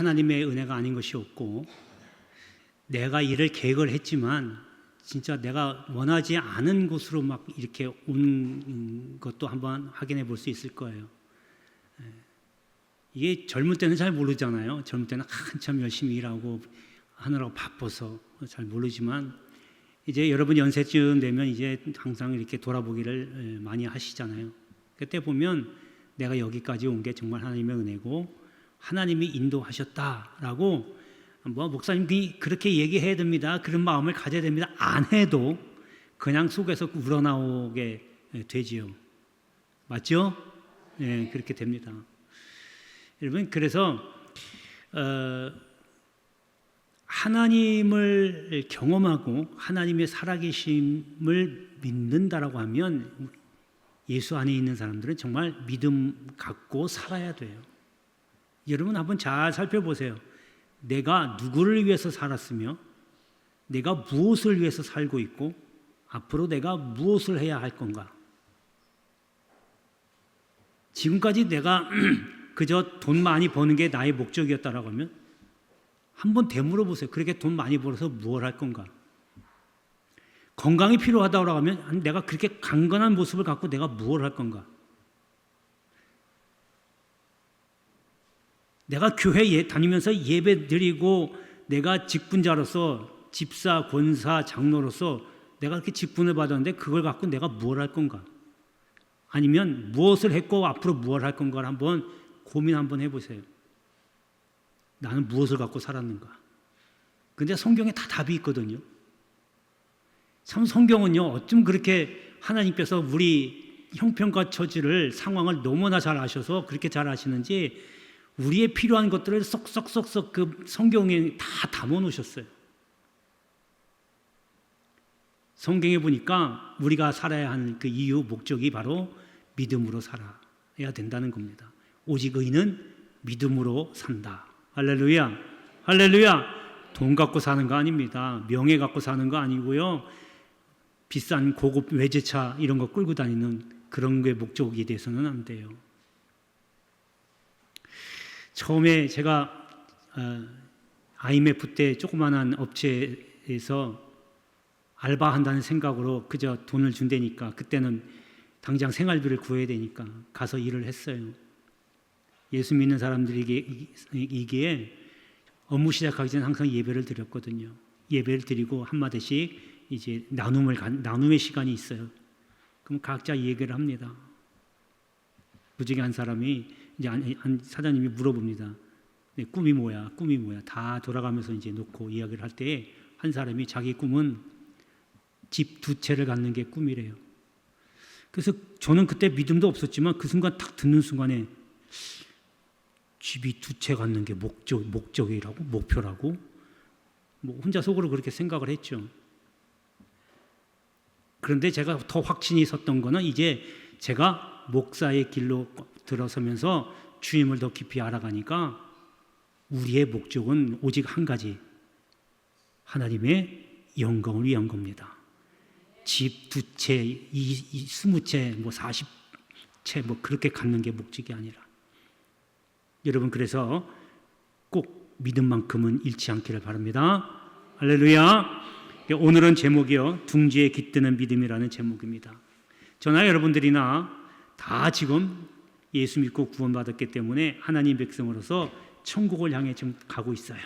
하나님의 은혜가 아닌 것이 없고, 내가 이를 계획을 했지만 진짜 내가 원하지 않은 곳으로 막 이렇게 온 것도 한번 확인해 볼 수 있을 거예요. 이게 젊을 때는 잘 모르잖아요. 젊을 때는 한참 열심히 일하고 하느라고 바빠서 잘 모르지만, 이제 여러분 연세쯤 되면 이제 항상 이렇게 돌아보기를 많이 하시잖아요. 그때 보면 내가 여기까지 온 게 정말 하나님의 은혜고 하나님이 인도하셨다라고, 뭐 목사님이 그렇게 얘기해야 됩니다, 그런 마음을 가져야 됩니다, 안 해도 그냥 속에서 우러나오게 되지요. 맞죠? 네, 그렇게 됩니다. 여러분, 그래서 하나님을 경험하고 하나님의 살아계심을 믿는다라고 하면 예수 안에 있는 사람들은 정말 믿음 갖고 살아야 돼요. 여러분 한번 잘 살펴보세요. 내가 누구를 위해서 살았으며 내가 무엇을 위해서 살고 있고 앞으로 내가 무엇을 해야 할 건가? 지금까지 내가 그저 돈 많이 버는 게 나의 목적이었다라고 하면 한번 되물어보세요. 그렇게 돈 많이 벌어서 무엇을 할 건가? 건강이 필요하다고 하면 내가 그렇게 강건한 모습을 갖고 내가 무엇을 할 건가? 내가 교회에 다니면서 예배 드리고 내가 직분자로서 집사, 권사, 장로로서 내가 그렇게 직분을 받았는데 그걸 갖고 내가 무엇을 할 건가? 아니면 무엇을 했고 앞으로 무엇을 할 건가를 한번 고민 한번 해보세요. 나는 무엇을 갖고 살았는가? 근데 성경에 다 답이 있거든요. 참 성경은요, 어쩜 그렇게 하나님께서 우리 형편과 처지를, 상황을 너무나 잘 아셔서 그렇게 잘 아시는지 우리의 필요한 것들을 쏙쏙쏙쏙 그 성경에 다 담아 놓으셨어요. 성경에 보니까 우리가 살아야 하는 그 이유, 목적이 바로 믿음으로 살아야 된다는 겁니다. 오직 의인은 믿음으로 산다. 할렐루야, 할렐루야. 돈 갖고 사는 거 아닙니다. 명예 갖고 사는 거 아니고요. 비싼 고급 외제차 이런 거 끌고 다니는 그런 게 목적이 돼서는 안 돼요. 처음에 제가 IMF 때 조그만한 업체에서 알바한다는 생각으로 그저 돈을 준다니까, 그때는 당장 생활비를 구해야 되니까 가서 일을 했어요. 예수 믿는 사람들이기에 업무 시작하기 전에 항상 예배를 드렸거든요. 예배를 드리고 한마디씩 이제 나눔의 시간이 있어요. 그럼 각자 얘기를 합니다. 그중에 한 사람이 이제 사장님이 물어봅니다. 네, 꿈이 뭐야? 꿈이 뭐야? 다 돌아가면서 이제 놓고 이야기를 할 때 한 사람이 자기 꿈은 집 2채를 갖는 게 꿈이래요. 그래서 저는 그때 믿음도 없었지만 그 순간 딱 듣는 순간에 집이 2채 갖는 게 목적이라고? 목표라고? 뭐 혼자 속으로 그렇게 생각을 했죠. 그런데 제가 더 확신이 섰던 거는 이제 제가 목사의 길로 들어서면서 주님을 더 깊이 알아가니까 우리의 목적은 오직 한 가지, 하나님의 영광을 위한 겁니다. 집 2채, 20채, 뭐 40채 뭐 그렇게 갖는 게 목적이 아니라, 여러분 그래서 꼭 믿음만큼은 잃지 않기를 바랍니다. 할렐루야. 오늘은 제목이요, 둥지에 깃드는 믿음이라는 제목입니다. 저나 여러분들이나 다 지금 예수 믿고 구원받았기 때문에 하나님 백성으로서 천국을 향해 지금 가고 있어요.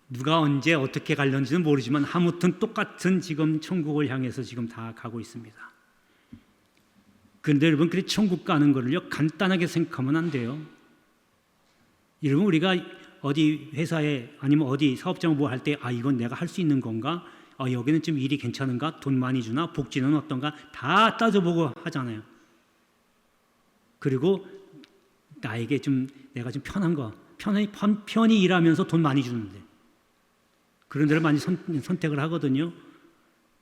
누가 언제 어떻게 갈는지는 모르지만 아무튼 똑같은 지금 천국을 향해서 지금 다 가고 있습니다. 그런데 여러분, 그래 천국 가는 거를요 간단하게 생각하면 안 돼요. 여러분, 우리가 어디 회사에 아니면 어디 사업장 뭐 할 때 이건 내가 할 수 있는 건가? 여기는 좀 일이 괜찮은가? 돈 많이 주나? 복지는 어떤가? 다 따져보고 하잖아요. 그리고 나에게 좀 내가 좀 편한 거, 편히 일하면서 돈 많이 주는데 그런 데를 많이 선택을 하거든요.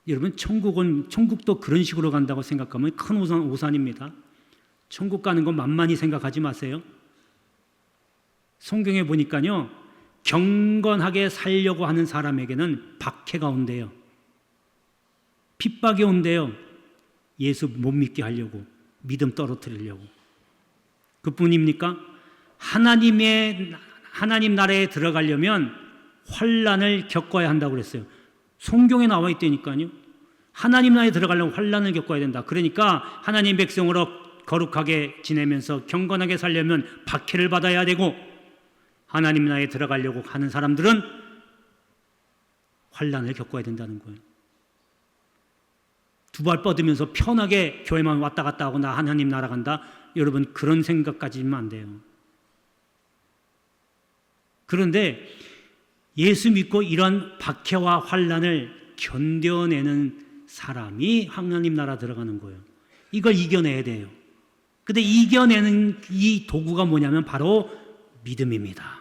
여러분, 천국도 그런 식으로 간다고 생각하면 큰 오산입니다. 천국 가는 건 만만히 생각하지 마세요. 성경에 보니까요, 경건하게 살려고 하는 사람에게는 박해가 온대요. 핍박이 온대요. 예수 못 믿게 하려고, 믿음 떨어뜨리려고. 그뿐입니까? 하나님 나라에 들어가려면 환난을 겪어야 한다고 그랬어요. 성경에 나와 있다니까요. 하나님 나라에 들어가려면 환난을 겪어야 된다. 그러니까 하나님 백성으로 거룩하게 지내면서 경건하게 살려면 박해를 받아야 되고, 하나님 나라에 들어가려고 하는 사람들은 환난을 겪어야 된다는 거예요. 두 발 뻗으면서 편하게 교회만 왔다 갔다 하고 나 하나님 나라 간다. 여러분, 그런 생각까지 하면 안 돼요. 그런데 예수 믿고 이런 박해와 환난을 견뎌내는 사람이 하나님 나라 들어가는 거예요. 이걸 이겨내야 돼요. 근데 이겨내는 이 도구가 뭐냐면 바로 믿음입니다.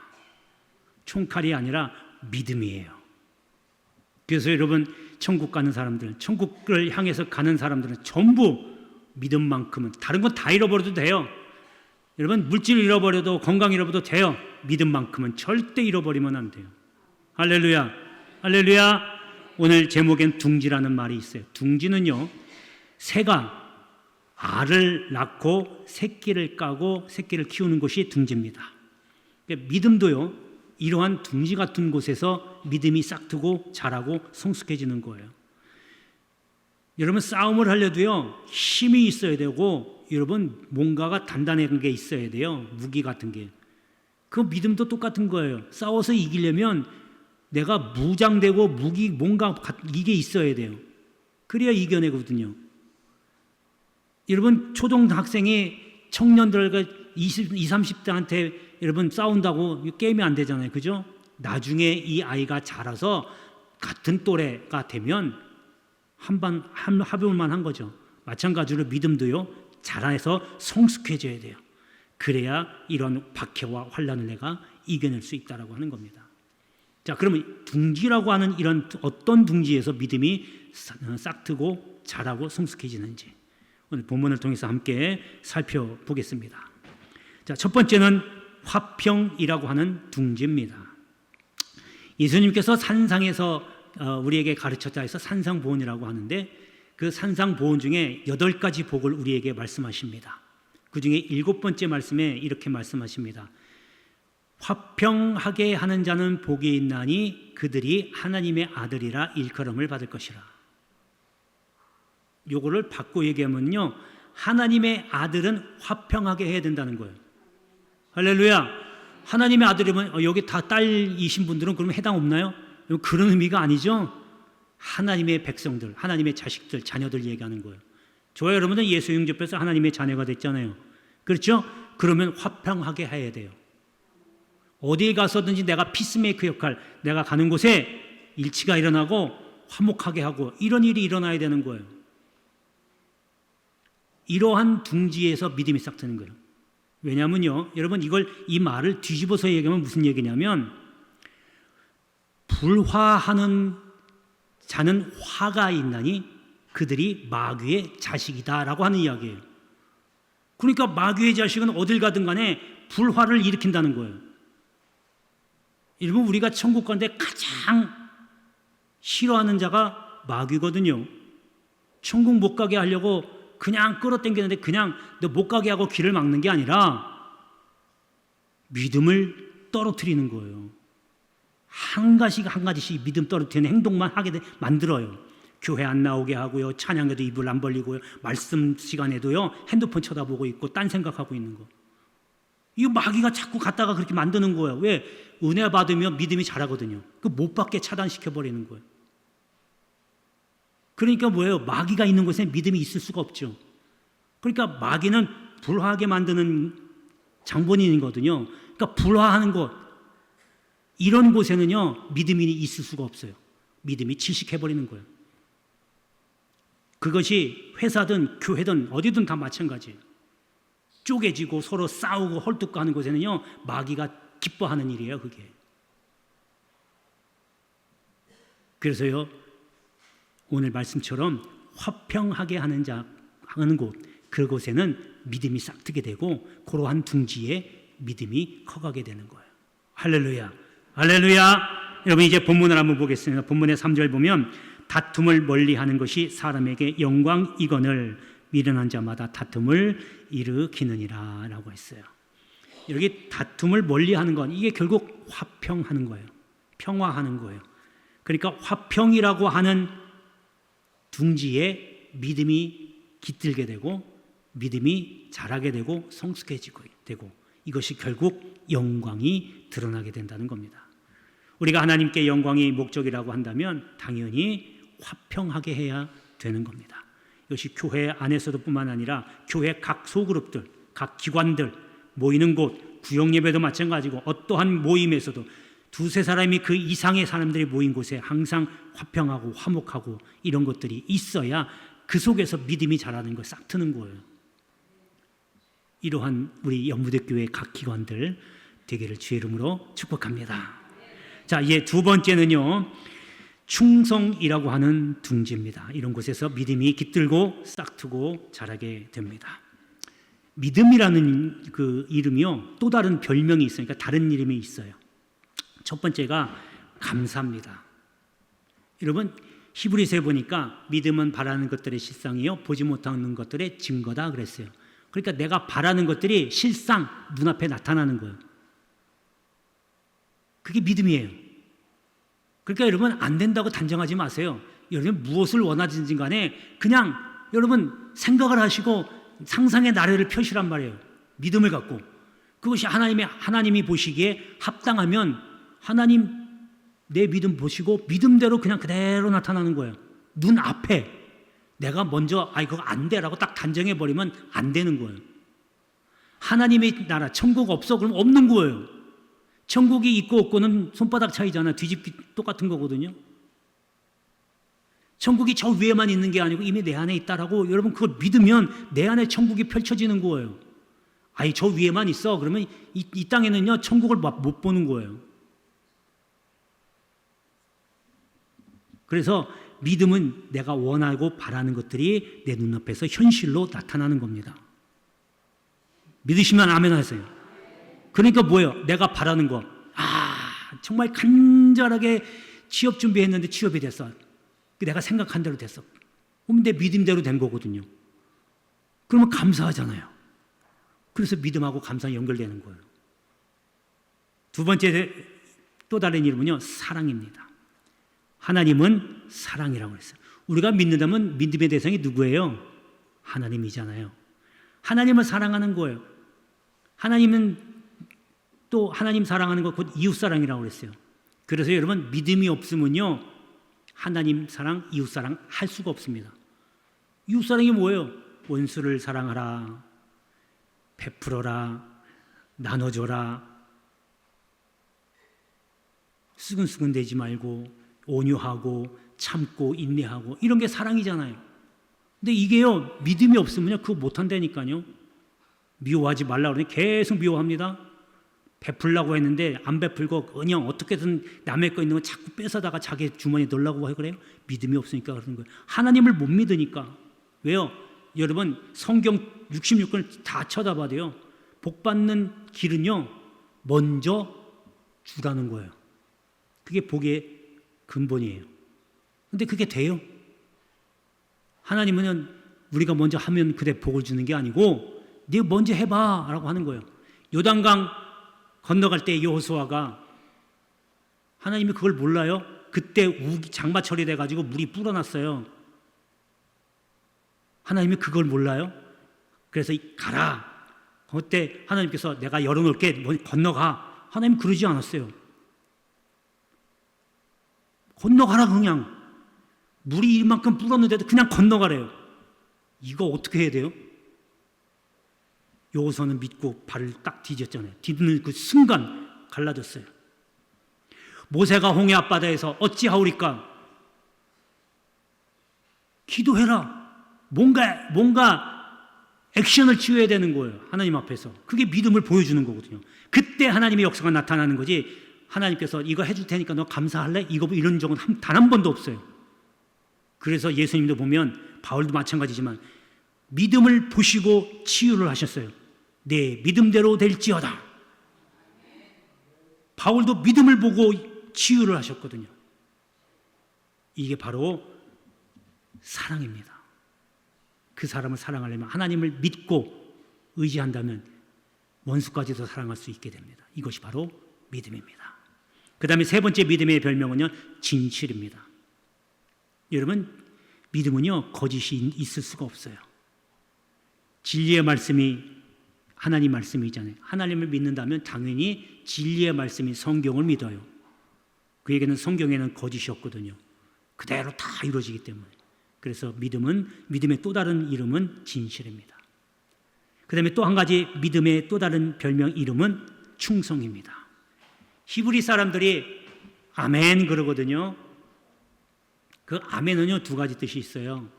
총칼이 아니라 믿음이에요. 그래서 여러분, 천국 가는 사람들, 천국을 향해서 가는 사람들은 전부 믿음만큼은, 다른 건 다 잃어버려도 돼요. 여러분, 물질을 잃어버려도, 건강 잃어버려도 돼요. 믿음만큼은 절대 잃어버리면 안 돼요. 할렐루야, 할렐루야. 오늘 제목엔 둥지라는 말이 있어요. 둥지는요, 새가 알을 낳고 새끼를 까고 새끼를 키우는 곳이 둥지입니다. 믿음도요, 이러한 둥지 같은 곳에서 믿음이 싹트고 자라고 성숙해지는 거예요. 여러분, 싸움을 하려도요, 힘이 있어야 되고, 여러분, 뭔가가 단단한 게 있어야 돼요. 무기 같은 게. 그 믿음도 똑같은 거예요. 싸워서 이기려면 내가 무장되고 무기 뭔가 이게 있어야 돼요. 그래야 이겨내거든요. 여러분, 초등학생이 청년들과 20, 30대한테 여러분 싸운다고 게임이 안 되잖아요. 그죠? 나중에 이 아이가 자라서 같은 또래가 되면 합의만 한 거죠. 마찬가지로 믿음도요, 자라서 성숙해져야 돼요. 그래야 이런 박해와 환난을 내가 이겨낼 수 있다라고 하는 겁니다. 자, 그러면 둥지라고 하는 이런 어떤 둥지에서 믿음이 싹트고 자라고 성숙해지는지 오늘 본문을 통해서 함께 살펴보겠습니다. 자, 첫 번째는 화평이라고 하는 둥지입니다. 예수님께서 산상에서 우리에게 가르쳤다 해서 산상보훈이라고 하는데, 그 산상보훈 중에 8가지 복을 우리에게 말씀하십니다. 그 중에 7번째 말씀에 이렇게 말씀하십니다. 화평하게 하는 자는 복이 있나니 그들이 하나님의 아들이라 일컬음을 받을 것이라. 요거를 바꿔 얘기하면요, 하나님의 아들은 화평하게 해야 된다는 거예요. 할렐루야. 하나님의 아들이면 여기 다 딸이신 분들은 그러면 해당 없나요? 그런 의미가 아니죠. 하나님의 백성들, 하나님의 자식들, 자녀들 얘기하는 거예요. 저와 여러분은 예수 영접해서 하나님의 자녀가 됐잖아요. 그렇죠? 그러면 화평하게 해야 돼요. 어디에 가서든지 내가 피스메이커 역할, 내가 가는 곳에 일치가 일어나고 화목하게 하고 이런 일이 일어나야 되는 거예요. 이러한 둥지에서 믿음이 싹 트는 거예요. 왜냐하면요, 여러분, 이 말을 뒤집어서 얘기하면 무슨 얘기냐면, 불화하는 자는 화가 있나니 그들이 마귀의 자식이다라고 하는 이야기예요. 그러니까 마귀의 자식은 어딜 가든 간에 불화를 일으킨다는 거예요. 여러분, 우리가 천국 가는데 가장 싫어하는 자가 마귀거든요. 천국 못 가게 하려고 그냥 끌어당기는데 그냥 너 못 가게 하고 길을 막는 게 아니라 믿음을 떨어뜨리는 거예요. 한 가지씩 믿음 떨어뜨리는 행동만 하게 만들어요. 교회 안 나오게 하고요, 찬양에도 입을 안 벌리고요, 말씀 시간에도요 핸드폰 쳐다보고 있고 딴 생각하고 있는 거. 이거 마귀가 자꾸 갖다가 그렇게 만드는 거예요. 왜? 은혜 받으면 믿음이 자라거든요. 그 못 받게 차단시켜 버리는 거예요. 그러니까 뭐예요? 마귀가 있는 곳에 믿음이 있을 수가 없죠. 그러니까 마귀는 불화하게 만드는 장본인이거든요. 그러니까 불화하는 곳, 이런 곳에는요 믿음이 있을 수가 없어요. 믿음이 질식해버리는 거예요. 그것이 회사든 교회든 어디든 다 마찬가지예요. 쪼개지고 서로 싸우고 헐뜯고 하는 곳에는요 마귀가 기뻐하는 일이에요. 그게. 그래서요 오늘 말씀처럼 화평하게 하는 자 하는 곳, 그곳에는 믿음이 싹트게 되고 그러한 둥지에 믿음이 커가게 되는 거예요. 할렐루야, 할렐루야. 여러분, 이제 본문을 한번 보겠습니다. 본문의 3절 보면, 다툼을 멀리하는 것이 사람에게 영광이거늘 미련한 자마다 다툼을 일으키느니라 라고 했어요. 여기 다툼을 멀리하는 건 이게 결국 화평하는 거예요. 평화하는 거예요. 그러니까 화평이라고 하는 둥지에 믿음이 깃들게 되고 믿음이 자라게 되고 성숙해지고 되고 이것이 결국 영광이 드러나게 된다는 겁니다. 우리가 하나님께 영광이 목적이라고 한다면 당연히 화평하게 해야 되는 겁니다. 이것이 교회 안에서도 뿐만 아니라 교회 각 소그룹들, 각 기관들 모이는 곳, 구역예배도 마찬가지고 어떠한 모임에서도 두세 사람이 그 이상의 사람들이 모인 곳에 항상 화평하고 화목하고 이런 것들이 있어야 그 속에서 믿음이 자라는 걸 싹 트는 거예요. 이러한 우리 영무대교회 각 기관들 되기를 주의 이름으로 축복합니다. 자, 이제 두 번째는요, 충성이라고 하는 둥지입니다. 이런 곳에서 믿음이 깃들고 싹트고 자라게 됩니다. 믿음이라는 그 이름이요, 또 다른 별명이 있어요. 그러니까 다른 이름이 있어요. 첫 번째가 감사입니다. 여러분, 히브리서에 보니까 믿음은 바라는 것들의 실상이요, 보지 못하는 것들의 증거다 그랬어요. 그러니까 내가 바라는 것들이 실상 눈앞에 나타나는 거예요. 그게 믿음이에요. 그러니까 여러분, 안 된다고 단정하지 마세요. 여러분 무엇을 원하든지 간에 그냥 여러분 생각을 하시고 상상의 나래를 펴시란 말이에요. 믿음을 갖고. 그것이 하나님이 보시기에 합당하면 하나님 내 믿음 보시고 믿음대로 그냥 그대로 나타나는 거예요. 눈앞에. 내가 먼저 그거 안 돼라고 딱 단정해버리면 안 되는 거예요. 하나님의 나라, 천국 없어? 그럼 없는 거예요. 천국이 있고 없고는 손바닥 차이잖아요. 뒤집기 똑같은 거거든요. 천국이 저 위에만 있는 게 아니고 이미 내 안에 있다라고 여러분 그걸 믿으면 내 안에 천국이 펼쳐지는 거예요. 저 위에만 있어? 그러면 이 땅에는요 천국을 못 보는 거예요. 그래서 믿음은 내가 원하고 바라는 것들이 내 눈앞에서 현실로 나타나는 겁니다. 믿으시면 아멘 하세요. 그러니까 뭐예요? 내가 바라는 거. 정말 간절하게 취업 준비했는데 취업이 됐어. 내가 생각한 대로 됐어. 그럼 내 믿음대로 된 거거든요. 그러면 감사하잖아요. 그래서 믿음하고 감사가 연결되는 거예요. 두 번째 또 다른 이름은요, 사랑입니다. 하나님은 사랑이라고 했어요. 우리가 믿는다면 믿음의 대상이 누구예요? 하나님이잖아요. 하나님을 사랑하는 거예요. 하나님은 또 하나님 사랑하는 것 곧 이웃사랑이라고 그랬어요. 그래서 여러분 믿음이 없으면요 하나님 사랑, 이웃사랑 할 수가 없습니다. 이웃사랑이 뭐예요? 원수를 사랑하라, 베풀어라, 나눠줘라, 수근수근 대지 말고 온유하고 참고 인내하고 이런 게 사랑이잖아요. 근데 이게요 믿음이 없으면요 그거 못한다니까요. 미워하지 말라고 그러니 계속 미워합니다. 베풀라고 했는데 안 베풀고 그냥 어떻게든 남의 거 있는 거 자꾸 뺏어다가 자기 주머니에 넣으려고 해 그래요? 믿음이 없으니까 그러는 거예요. 하나님을 못 믿으니까. 왜요? 여러분 성경 66권을 다 쳐다봐도요 복 받는 길은요 먼저 주라는 거예요. 그게 복의 근본이에요. 근데 그게 돼요? 하나님은 우리가 먼저 하면 그대 복을 주는 게 아니고 네 먼저 해봐 라고 하는 거예요. 요단강 건너갈 때 여호수아가 하나님이 그걸 몰라요? 그때 장마철이 돼가지고 물이 불어났어요. 하나님이 그걸 몰라요? 그래서 가라. 그때 하나님께서 내가 열어놓을게 건너가. 하나님 그러지 않았어요. 건너가라 그냥. 물이 이만큼 불었는데도 그냥 건너가래요. 이거 어떻게 해야 돼요? 여호수아는 믿고 발을 딱 디뎠잖아요. 디디는 그 순간 갈라졌어요. 모세가 홍해 앞바다에서 어찌하오리까? 기도해라. 뭔가 액션을 취해야 되는 거예요. 하나님 앞에서. 그게 믿음을 보여주는 거거든요. 그때 하나님의 역사가 나타나는 거지. 하나님께서 이거 해줄 테니까 너 감사할래? 이런 적은 단 한 번도 없어요. 그래서 예수님도 보면 바울도 마찬가지지만 믿음을 보시고 치유를 하셨어요. 내 믿음대로 될지어다. 바울도 믿음을 보고 치유를 하셨거든요. 이게 바로 사랑입니다. 그 사람을 사랑하려면 하나님을 믿고 의지한다면 원수까지도 사랑할 수 있게 됩니다. 이것이 바로 믿음입니다. 그 다음에 세 번째 믿음의 별명은요, 진실입니다. 여러분, 믿음은요, 거짓이 있을 수가 없어요. 진리의 말씀이 하나님 말씀이잖아요. 하나님을 믿는다면 당연히 진리의 말씀인 성경을 믿어요. 그에게는 성경에는 거짓이 없거든요. 그대로 다 이루어지기 때문에. 그래서 믿음의 또 다른 이름은 진실입니다. 그 다음에 또 한 가지 믿음의 또 다른 별명 이름은 충성입니다. 히브리 사람들이 아멘 그러거든요. 그 아멘은요, 두 가지 뜻이 있어요.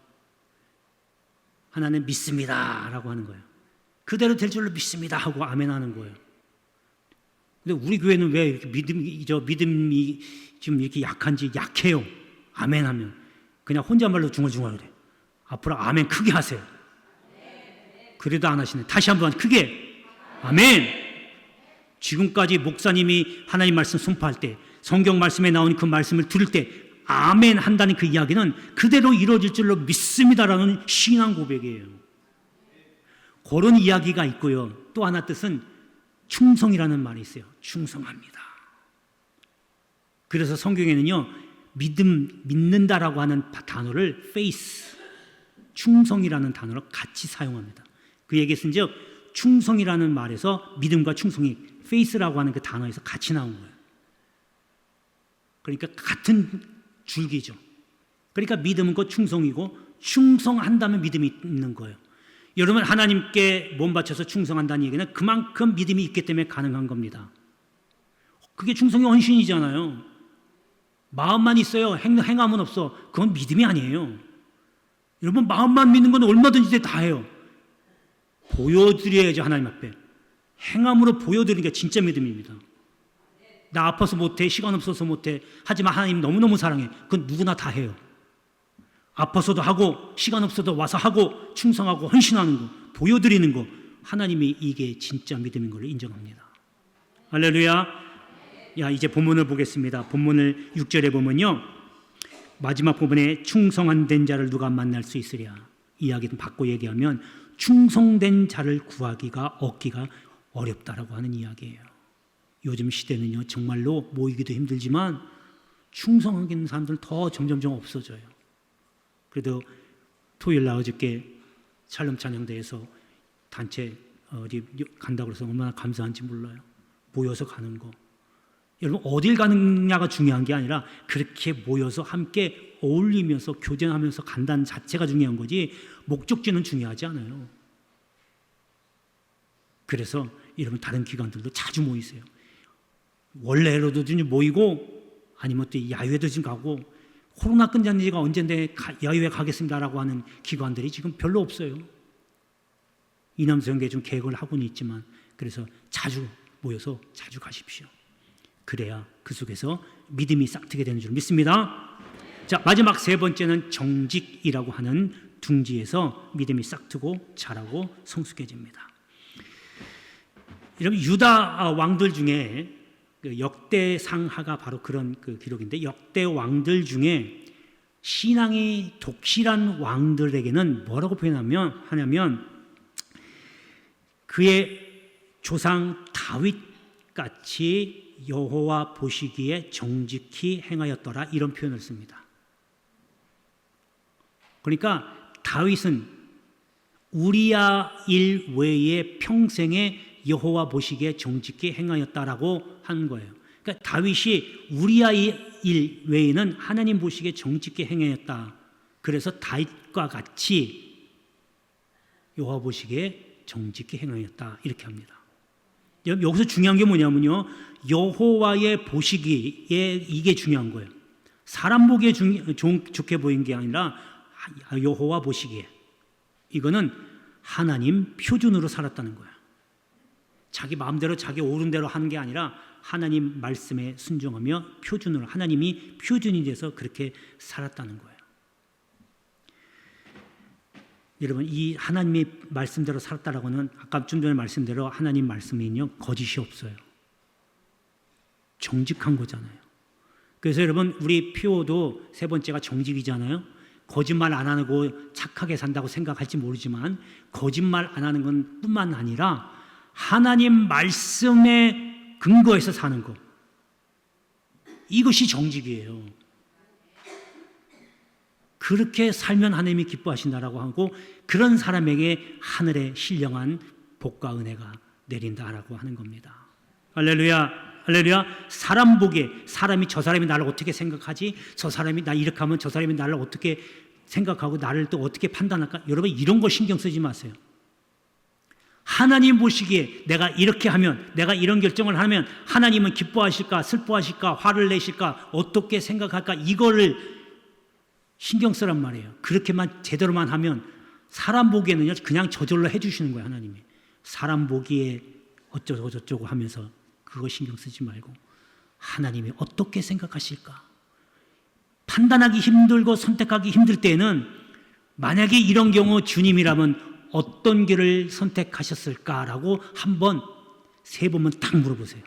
하나는 믿습니다 라고 하는 거예요. 그대로 될 줄로 믿습니다 하고 아멘 하는 거예요. 근데 우리 교회는 왜 이렇게 믿음이 좀 이렇게 약해요. 아멘 하면 그냥 혼잣말로 중얼중얼해. 앞으로 아멘 크게 하세요. 그래도 안 하시네. 다시 한번 크게 아멘. 지금까지 목사님이 하나님 말씀 선포할 때, 성경 말씀에 나오는 그 말씀을 들을 때 아멘 한다는 그 이야기는 그대로 이루어질 줄로 믿습니다라는 신앙 고백이에요. 그런 이야기가 있고요. 또 하나 뜻은 충성이라는 말이 있어요. 충성합니다. 그래서 성경에는요, 믿는다라고 하는 단어를 faith, 충성이라는 단어로 같이 사용합니다. 그 얘기 쓴즉 충성이라는 말에서 믿음과 충성이 faith라고 하는 그 단어에서 같이 나온 거예요. 그러니까 같은 줄기죠. 그러니까 믿음은 곧 충성이고 충성한다면 믿음이 있는 거예요. 여러분, 하나님께 몸 바쳐서 충성한다는 얘기는 그만큼 믿음이 있기 때문에 가능한 겁니다. 그게 충성의 헌신이잖아요. 마음만 있어요. 행함은 없어. 그건 믿음이 아니에요. 여러분, 마음만 믿는 건 얼마든지 다 해요. 보여드려야죠, 하나님 앞에. 행함으로 보여드리는 게 진짜 믿음입니다. 나 아파서 못해, 시간 없어서 못해. 하지만 하나님 너무너무 사랑해. 그건 누구나 다 해요. 아파서도 하고 시간 없어도 와서 하고 충성하고 헌신하는 거, 보여드리는 거, 하나님이 이게 진짜 믿음인 걸 인정합니다. 할렐루야. 이제 본문을 보겠습니다. 본문을 6절에 보면요, 마지막 부분에 충성한 된 자를 누가 만날 수 있으랴, 이야기는 바꿔 얘기하면 충성된 자를 구하기가 얻기가 어렵다라고 하는 이야기예요. 요즘 시대는요, 정말로 모이기도 힘들지만 충성하게 있는 사람들은 더 점점점 없어져요. 그래도 토요일 날 어저께 찰름 찬양대에서 단체 어디 간다고 해서 얼마나 감사한지 몰라요. 모여서 가는 거. 여러분, 어딜 가느냐가 중요한 게 아니라 그렇게 모여서 함께 어울리면서 교제하면서 간다는 자체가 중요한 거지 목적지는 중요하지 않아요. 그래서 여러분, 다른 기관들도 자주 모이세요. 원래로도 좀 모이고 아니면 또 야유회도 좀 가고, 코로나 끝난 지가 언젠데 야유회 가겠습니다라고 하는 기관들이 지금 별로 없어요. 이남성교회 좀 계획을 하고는 있지만, 그래서 자주 모여서 자주 가십시오. 그래야 그 속에서 믿음이 싹트게 되는 줄 믿습니다. 자, 마지막 세 번째는 정직이라고 하는 둥지에서 믿음이 싹트고 자라고 성숙해집니다. 여러분, 유다 왕들 중에 역대상하가 바로 그런 그 기록인데, 역대 왕들 중에 신앙이 독실한 왕들에게는 뭐라고 하냐면 그의 조상 다윗 같이 여호와 보시기에 정직히 행하였더라, 이런 표현을 씁니다. 그러니까 다윗은 우리야 일 외에 평생에 여호와 보시기에 정직히 행하였다라고 한 거예요. 그러니까 다윗이 우리야 일 외에는 하나님 보시기에 정직히 행하였다. 그래서 다윗과 같이 여호와 보시기에 정직히 행하였다, 이렇게 합니다. 여기서 중요한 게 뭐냐면요, 여호와의 보시기에 이게 중요한 거예요. 사람 보기에 좋게 보인 게 아니라 여호와 보시기에, 이거는 하나님 표준으로 살았다는 거예요. 자기 마음대로 자기 옳은 대로 하는 게 아니라 하나님 말씀에 순종하며 표준으로, 하나님이 표준이 돼서 그렇게 살았다는 거예요. 여러분, 이 하나님의 말씀대로 살았다라고 하는, 아까 좀 전에 말씀대로 하나님 말씀에는요, 거짓이 없어요. 정직한 거잖아요. 그래서 여러분, 우리 피오도 세 번째가 정직이잖아요. 거짓말 안 하고 착하게 산다고 생각할지 모르지만 거짓말 안 하는 건 뿐만 아니라 하나님 말씀에 근거해서 사는 것. 이것이 정직이에요. 그렇게 살면 하나님이 기뻐하신다라고 하고 그런 사람에게 하늘의 신령한 복과 은혜가 내린다라고 하는 겁니다. 할렐루야, 할렐루야. 사람 보기에 사람이 저 사람이 나를 어떻게 생각하지? 저 사람이 나 이렇게 하면 저 사람이 나를 어떻게 생각하고 나를 또 어떻게 판단할까? 여러분 이런 거 신경 쓰지 마세요. 하나님 보시기에 내가 이렇게 하면, 내가 이런 결정을 하면 하나님은 기뻐하실까, 슬퍼하실까, 화를 내실까, 어떻게 생각할까, 이거를 신경 쓰란 말이에요. 그렇게만 제대로만 하면 사람 보기에는요 그냥 저절로 해주시는 거예요. 하나님이 사람 보기에 어쩌고 저쩌고 하면서 그거 신경 쓰지 말고 하나님이 어떻게 생각하실까, 판단하기 힘들고 선택하기 힘들 때는 만약에 이런 경우 주님이라면 어떤 길을 선택하셨을까라고 한번 3번만 딱 물어보세요.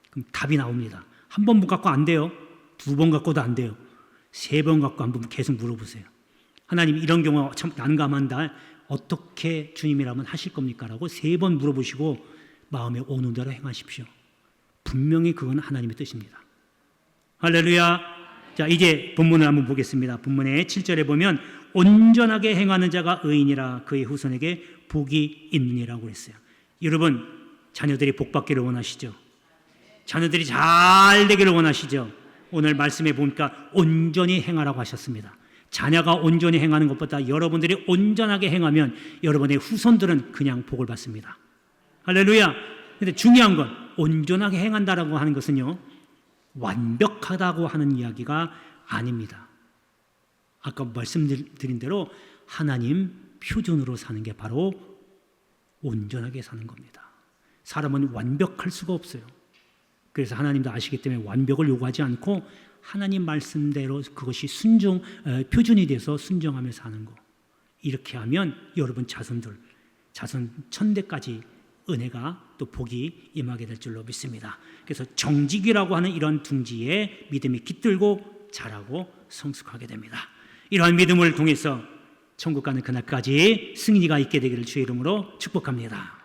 그럼 답이 나옵니다. 한 번 갖고 안 돼요. 2번 갖고도 안 돼요. 3번 갖고 한번 계속 물어보세요. 하나님 이런 경우 참 난감한다. 어떻게 주님이라면 하실 겁니까? 라고 3번 물어보시고 마음에 오는 대로 행하십시오. 분명히 그건 하나님의 뜻입니다. 할렐루야. 자, 이제 본문을 한번 보겠습니다. 본문의 7절에 보면 온전하게 행하는 자가 의인이라 그의 후손에게 복이 있느니라고 그랬어요. 여러분 자녀들이 복 받기를 원하시죠? 자녀들이 잘 되기를 원하시죠? 오늘 말씀에 보니까 온전히 행하라고 하셨습니다. 자녀가 온전히 행하는 것보다 여러분들이 온전하게 행하면 여러분의 후손들은 그냥 복을 받습니다. 할렐루야. 근데 중요한 건 온전하게 행한다라고 하는 것은요 완벽하다고 하는 이야기가 아닙니다. 아까 말씀드린 대로 하나님 표준으로 사는 게 바로 온전하게 사는 겁니다. 사람은 완벽할 수가 없어요. 그래서 하나님도 아시기 때문에 완벽을 요구하지 않고 하나님 말씀대로 그것이 표준이 돼서 순종하며 사는 거. 이렇게 하면 여러분 자손 천대까지 은혜가 또 복이 임하게 될 줄로 믿습니다. 그래서 정직이라고 하는 이런 둥지에 믿음이 깃들고 자라고 성숙하게 됩니다. 이러한 믿음을 통해서 천국 가는 그날까지 승리가 있게 되기를 주의 이름으로 축복합니다.